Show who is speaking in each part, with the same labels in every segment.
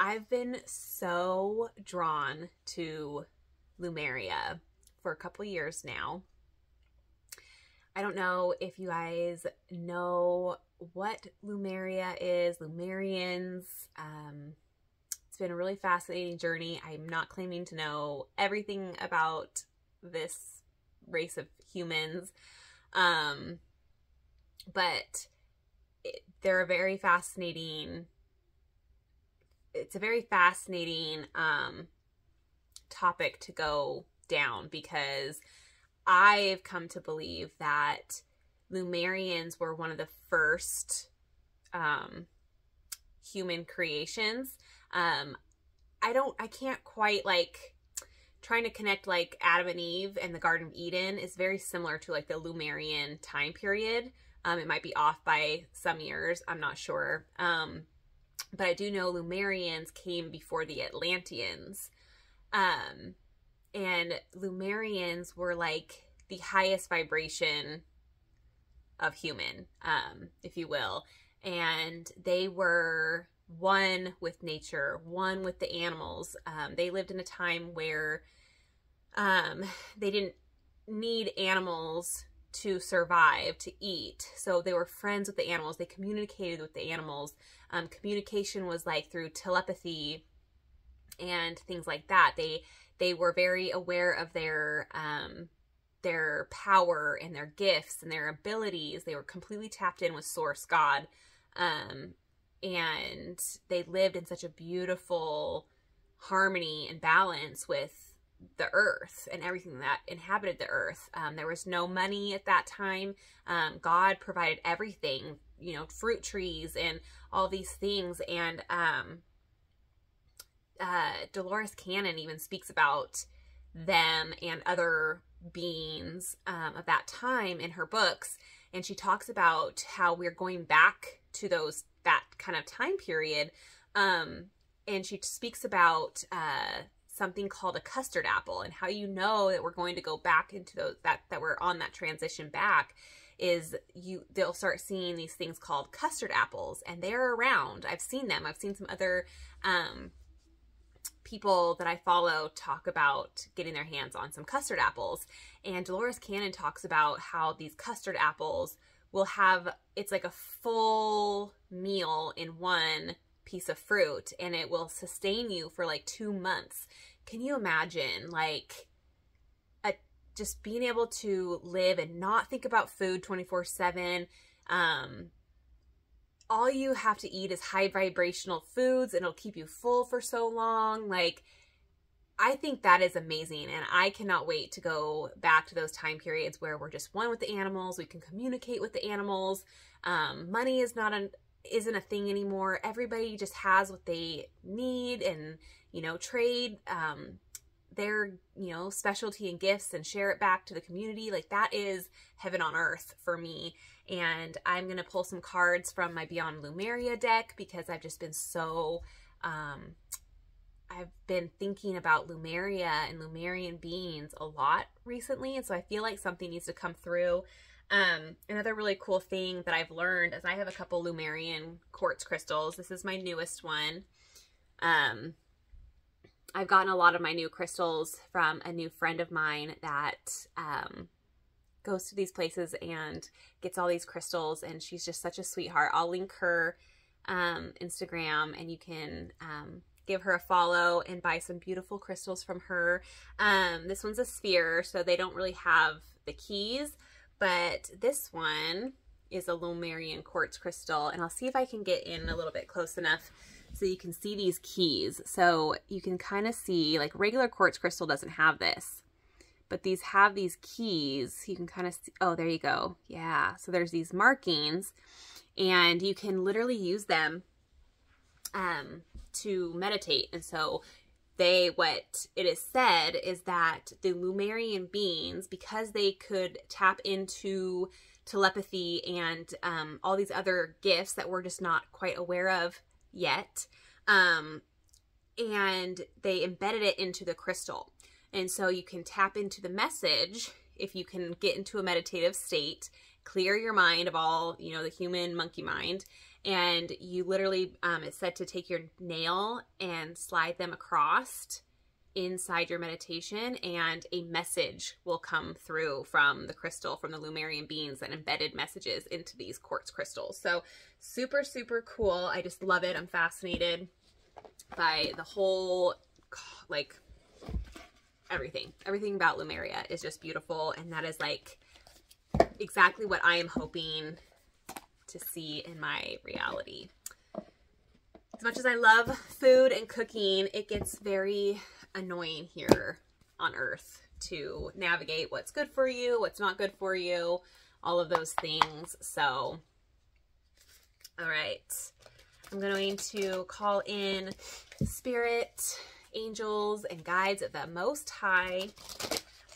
Speaker 1: I've been so drawn to Lemuria for a couple years now. I don't know if you guys know what Lemuria is, Lemurians. It's been a really fascinating journey. I'm not claiming to know everything about this race of humans, but they're a very fascinating. It's a very fascinating topic to go down, because I've come to believe that Lemurians were one of the first human creations. I can't quite, like, trying to connect like Adam and Eve and the Garden of Eden is very similar to like the Lemurian time period. It might be off by some years, I'm not sure. But I do know Lemurians came before the Atlanteans. And Lemurians were like the highest vibration of human, if you will. And they were one with nature, one with the animals. They lived in a time where they didn't need animals to survive, to eat. So they were friends with the animals. They communicated with the animals. Communication was like through telepathy and things like that. They were very aware of their power and their gifts and their abilities. They were completely tapped in with Source God. And they lived in such a beautiful harmony and balance with the earth and everything that inhabited the earth. There was no money at that time. God provided everything, you know, fruit trees and all these things. And Dolores Cannon even speaks about them and other beings of that time in her books. And she talks about how we're going back to that kind of time period. And she speaks about something called a custard apple, and how you know that we're going to go back into those, that we're on that transition back, is they'll start seeing these things called custard apples, and they're around. I've seen them. I've seen some other people that I follow talk about getting their hands on some custard apples. And Dolores Cannon talks about how these custard apples will have, it's like a full meal in one piece of fruit, and it will sustain you for like 2 months. Can you imagine, like, just being able to live and not think about food 24/7? All you have to eat is high vibrational foods, and it'll keep you full for so long. Like, I think that is amazing, and I cannot wait to go back to those time periods where we're just one with the animals. We can communicate with the animals. Money isn't a thing anymore. Everybody just has what they need, and, you know, trade their, you know, specialty and gifts and share it back to the community. Like, that is heaven on earth for me. And I'm going to pull some cards from my Beyond Lemuria deck, because I've just been so, I've been thinking about Lemuria and Lemurian beings a lot recently. And so I feel like something needs to come through. Another really cool thing that I've learned is I have a couple Lemurian quartz crystals. This is my newest one. I've gotten a lot of my new crystals from a new friend of mine that goes to these places and gets all these crystals, and she's just such a sweetheart. I'll link her Instagram, and you can give her a follow and buy some beautiful crystals from her. This one's a sphere, so they don't really have the keys, but this one is a Lemurian quartz crystal, and I'll see if I can get in a little bit close enough so you can see these keys. So you can kind of see, like, regular quartz crystal doesn't have this, but these have these keys. You can kind of see, oh, there you go. Yeah, so there's these markings, and you can literally use them to meditate. And so what it is said is that the Lemurian beings, because they could tap into telepathy and all these other gifts that we're just not quite aware of yet, and they embedded it into the crystal. And so you can tap into the message if you can get into a meditative state, clear your mind of all, you know, the human monkey mind, And you literally, it's said to take your nail and slide them across inside your meditation, and a message will come through from the crystal, from the Lemurian beings, and embedded messages into these quartz crystals. So super, super cool. I just love it. I'm fascinated by the whole, like, everything about Lemuria is just beautiful. And that is like exactly what I am hoping to see in my reality. As much as I love food and cooking, it gets very annoying here on Earth to navigate what's good for you, what's not good for you, all of those things. So, all right, I'm going to call in spirit, angels, and guides of the Most High.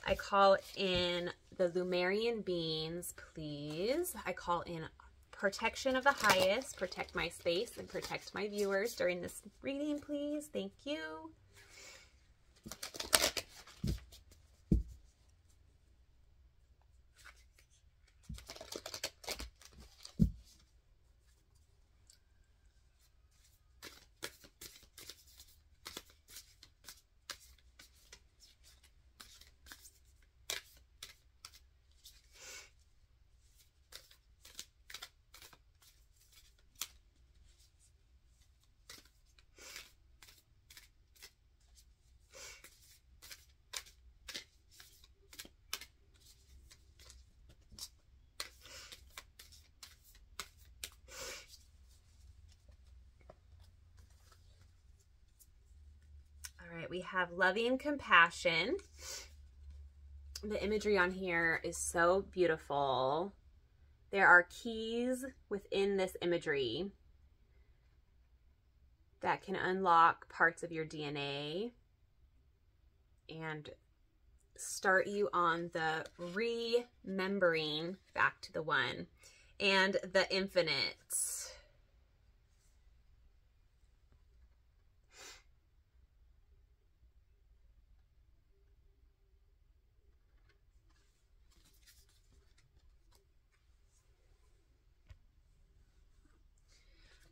Speaker 1: I call in the Lemurian beings, please. I call in protection of the highest. Protect my space and protect my viewers during this reading, please. Thank you. We have loving compassion. The imagery on here is so beautiful. There are keys within this imagery that can unlock parts of your DNA and start you on the remembering back to the one and the infinite.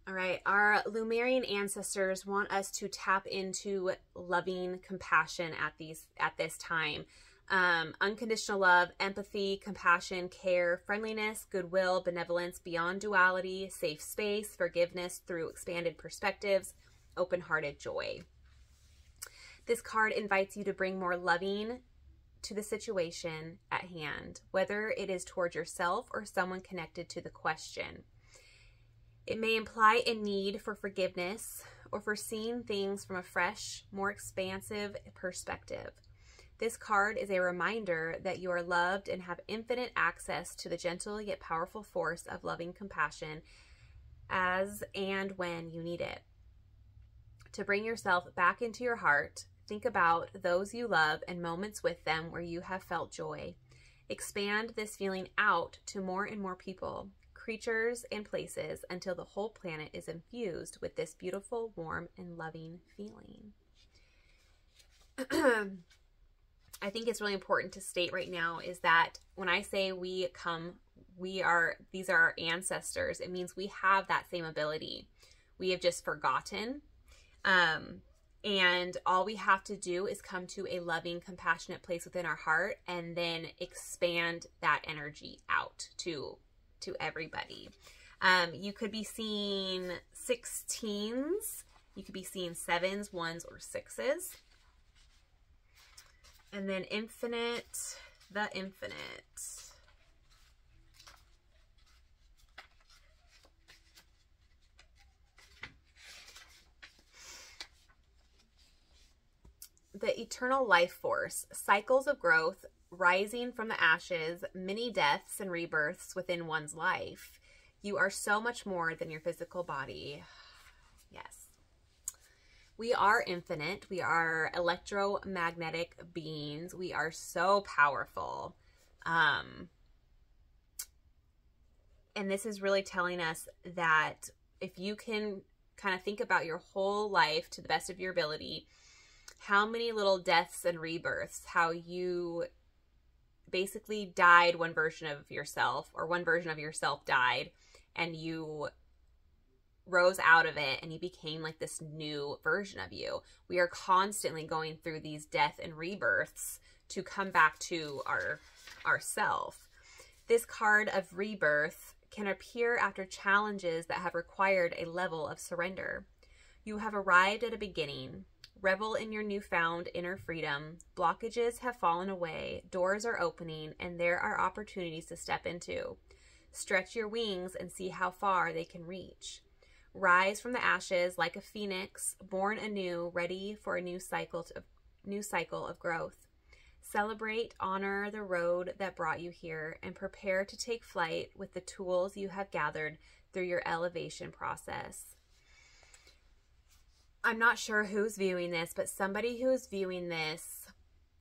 Speaker 1: All right, our Lemurian ancestors want us to tap into loving compassion at this time. Unconditional love, empathy, compassion, care, friendliness, goodwill, benevolence beyond duality, safe space, forgiveness through expanded perspectives, open-hearted joy. This card invites you to bring more loving to the situation at hand, whether it is towards yourself or someone connected to the question. It may imply a need for forgiveness or for seeing things from a fresh, more expansive perspective. This card is a reminder that you are loved and have infinite access to the gentle yet powerful force of loving compassion as and when you need it. To bring yourself back into your heart, think about those you love and moments with them where you have felt joy. Expand this feeling out to more and more people, creatures, and places until the whole planet is infused with this beautiful, warm, and loving feeling. I think it's really important to state right now is that when I say these are our ancestors, it means we have that same ability. We have just forgotten. And all we have to do is come to a loving, compassionate place within our heart and then expand that energy out to everybody. You could be seeing 16s, you could be seeing 7s, 1s, or 6s. And then infinite, the infinite. The eternal life force, cycles of growth, rising from the ashes, many deaths and rebirths within one's life. You are so much more than your physical body. Yes. We are infinite. We are electromagnetic beings. We are so powerful. And this is really telling us that if you can kind of think about your whole life to the best of your ability, how many little deaths and rebirths, how you basically died one version of yourself, or one version of yourself died, and you rose out of it and you became like this new version of you. We are constantly going through these death and rebirths to come back to our self. This card of rebirth can appear after challenges that have required a level of surrender. You have arrived at a beginning. Revel in your newfound inner freedom. Blockages have fallen away, doors are opening, and there are opportunities to step into. Stretch your wings and see how far they can reach. Rise from the ashes like a phoenix, born anew, ready for a new cycle of growth. Celebrate, honor the road that brought you here, and prepare to take flight with the tools you have gathered through your elevation process. I'm not sure who's viewing this, but somebody who's viewing this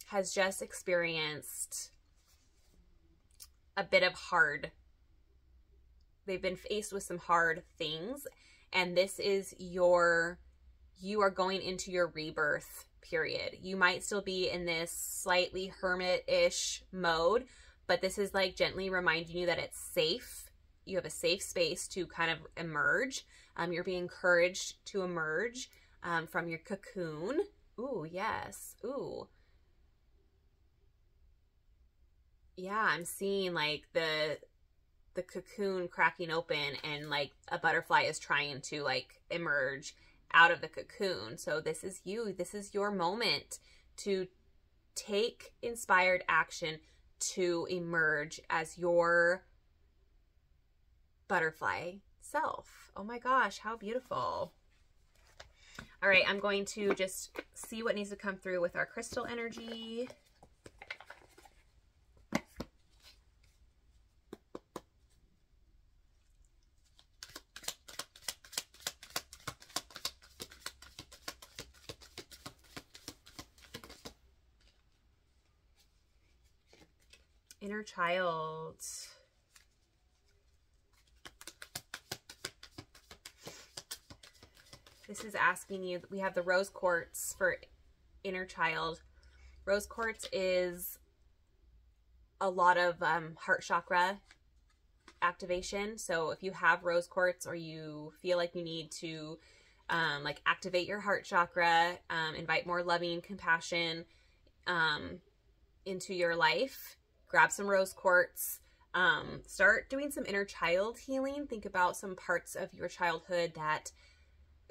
Speaker 1: has just experienced a bit of they've been faced with some hard things, and this is you are going into your rebirth period. You might still be in this slightly hermit-ish mode, but this is like gently reminding you that it's safe. You have a safe space to kind of emerge. You're being encouraged to emerge from your cocoon. Ooh, yes. Ooh. Yeah, I'm seeing like the cocoon cracking open and like a butterfly is trying to like emerge out of the cocoon. So this is you. This is your moment to take inspired action to emerge as your butterfly self. Oh my gosh, how beautiful. All right, I'm going to just see what needs to come through with our crystal energy. Inner child. This is asking you, we have the rose quartz for inner child. Rose quartz is a lot of heart chakra activation. So if you have rose quartz or you feel like you need to like activate your heart chakra, invite more loving compassion into your life, grab some rose quartz. Start doing some inner child healing. Think about some parts of your childhood that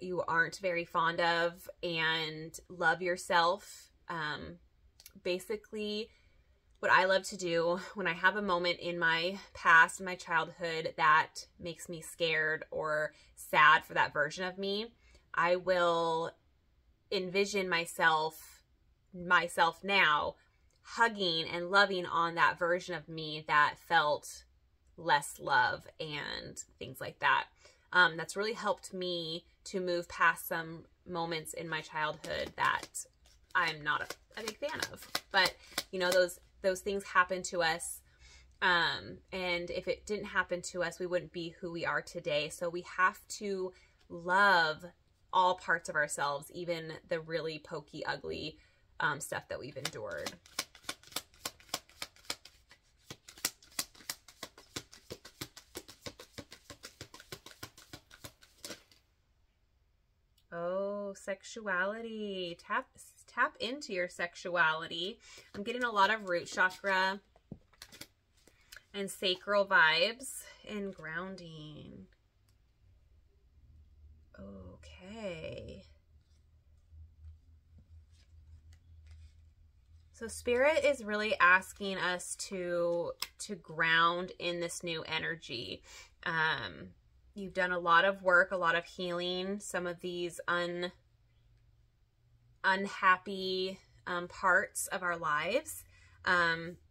Speaker 1: you aren't very fond of and love yourself. Basically, what I love to do when I have a moment in my past, in my childhood, that makes me scared or sad for that version of me, I will envision myself now hugging and loving on that version of me that felt less love and things like that. That's really helped me to move past some moments in my childhood that I'm not a big fan of. But, you know, those things happen to us. And if it didn't happen to us, we wouldn't be who we are today. So we have to love all parts of ourselves, even the really pokey, ugly stuff that we've endured. Oh, sexuality. Tap into your sexuality. I'm getting a lot of root chakra and sacral vibes and grounding. Okay. So Spirit is really asking us to ground in this new energy. You've done a lot of work, a lot of healing, some of these unhappy parts of our lives.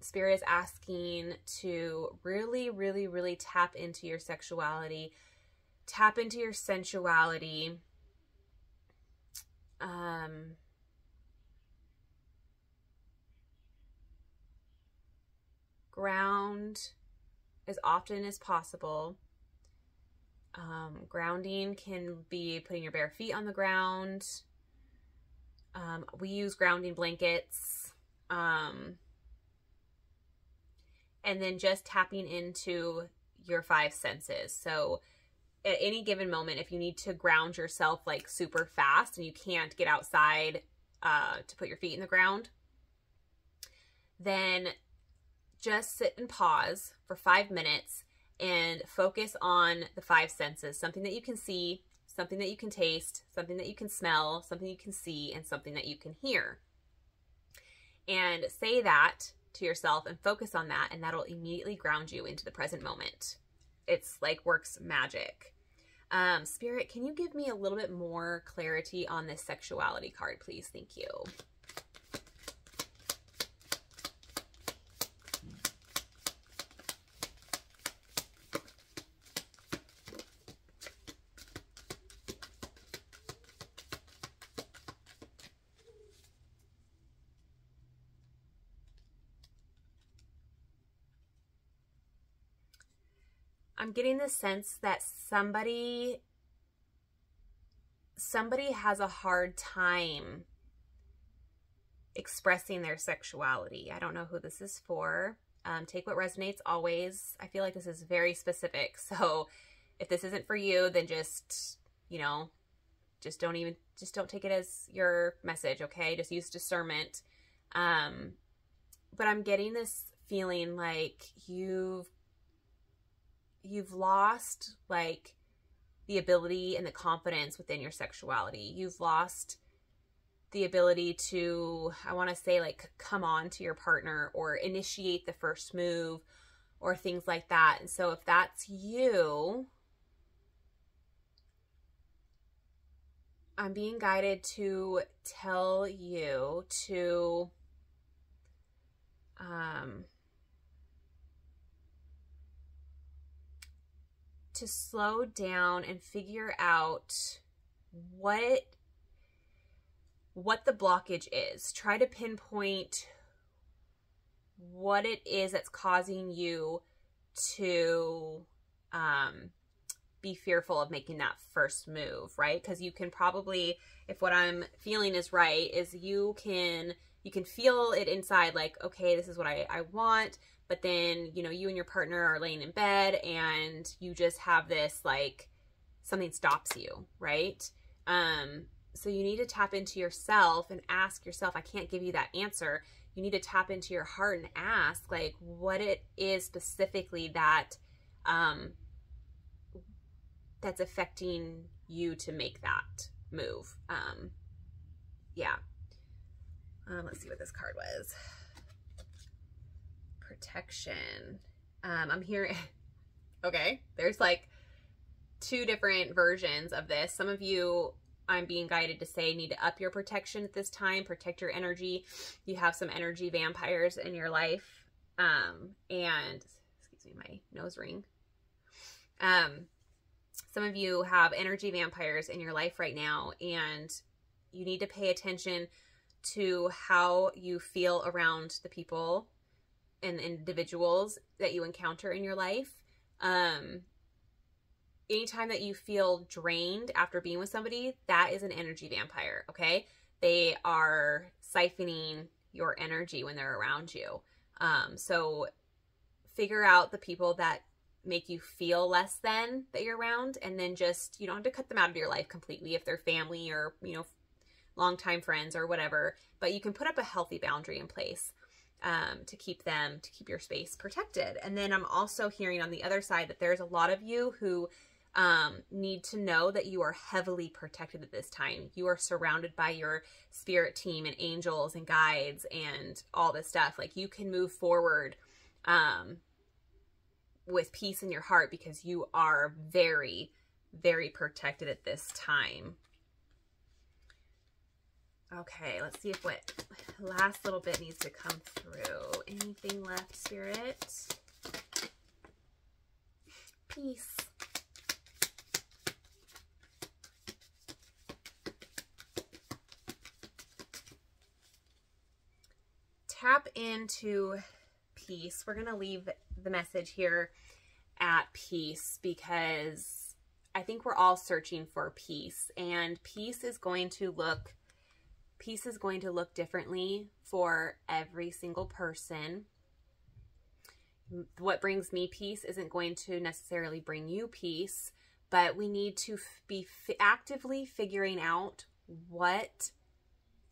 Speaker 1: Spirit is asking to really, really, really tap into your sexuality, tap into your sensuality. Ground as often as possible. Grounding can be putting your bare feet on the ground. We use grounding blankets. And then just tapping into your 5 senses. So at any given moment, if you need to ground yourself like super fast and you can't get outside to put your feet in the ground, then just sit and pause for 5 minutes and focus on the 5 senses, something that you can see, something that you can taste, something that you can smell, something you can see, and something that you can hear. And say that to yourself and focus on that, and that'll immediately ground you into the present moment. It's like works magic. Spirit, can you give me a little bit more clarity on this sexuality card, please? Thank you. I'm getting the sense that somebody has a hard time expressing their sexuality. I don't know who this is for. Take what resonates always. I feel like this is very specific. So if this isn't for you, then just, you know, just don't take it as your message, okay? Just use discernment. But I'm getting this feeling like you've lost like the ability and the confidence within your sexuality. You've lost the ability to, I want to say, like, come on to your partner or initiate the first move or things like that. And so if that's you, I'm being guided to tell you to slow down and figure out what the blockage is. Try to pinpoint what it is that's causing you to be fearful of making that first move, right? Because you can probably, if what I'm feeling is right, is you can feel it inside, like, okay, this is what I want. But then, you know, you and your partner are laying in bed and you just have this, like, something stops you, right? So you need to tap into yourself and ask yourself, I can't give you that answer. You need to tap into your heart and ask, like, what it is specifically that, that's affecting you to make that move. Yeah. Let's see what this card was. Protection. I'm hearing, okay, there's like 2 different versions of this. Some of you, I'm being guided to say, need to up your protection at this time, protect your energy. You have some energy vampires in your life. And excuse me, my nose ring. Some of you have energy vampires in your life right now, and you need to pay attention to how you feel around the people and individuals that you encounter in your life. Anytime that you feel drained after being with somebody, that is an energy vampire, okay? They are siphoning your energy when they're around you. So figure out the people that make you feel less than that you're around, and then just, you don't have to cut them out of your life completely if they're family or, you know, longtime friends or whatever, but you can put up a healthy boundary in place to keep your space protected. And then I'm also hearing on the other side that there's a lot of you who need to know that you are heavily protected at this time. You are surrounded by your spirit team and angels and guides and all this stuff. Like, you can move forward with peace in your heart because you are very, very protected at this time. Okay, let's see if what last little bit needs to come through. Anything left, Spirit? Peace. Tap into peace. We're going to leave the message here at peace because I think we're all searching for peace, and peace is going to look differently for every single person. What brings me peace isn't going to necessarily bring you peace, but we need to be actively figuring out what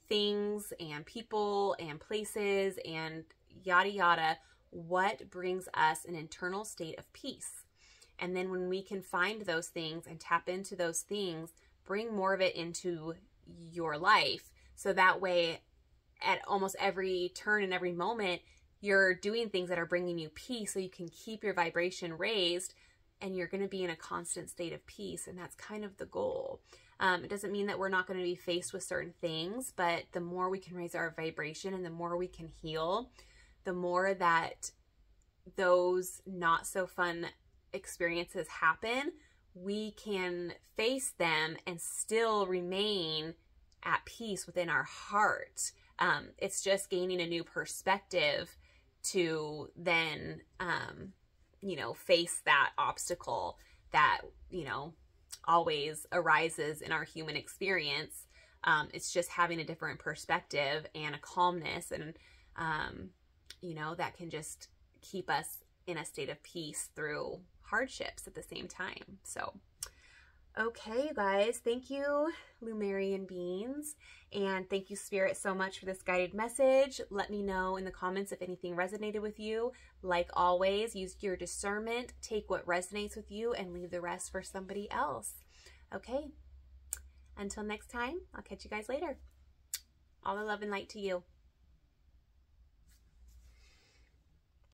Speaker 1: things and people and places and yada yada, what brings us an internal state of peace. And then when we can find those things and tap into those things, bring more of it into your life. So that way, at almost every turn and every moment, you're doing things that are bringing you peace, so you can keep your vibration raised, and you're going to be in a constant state of peace. And that's kind of the goal. It doesn't mean that we're not going to be faced with certain things, but the more we can raise our vibration and the more we can heal, the more that those not so fun experiences happen, we can face them and still remain at peace within our heart. It's just gaining a new perspective to then, face that obstacle that, always arises in our human experience. It's just having a different perspective and a calmness, and, that can just keep us in a state of peace through hardships at the same time. So, okay, you guys, thank you, Lemurian Beings, and thank you, Spirit, so much for this guided message. Let me know in the comments if anything resonated with you. Like always, use your discernment, take what resonates with you, and leave the rest for somebody else. Okay, until next time, I'll catch you guys later. All the love and light to you.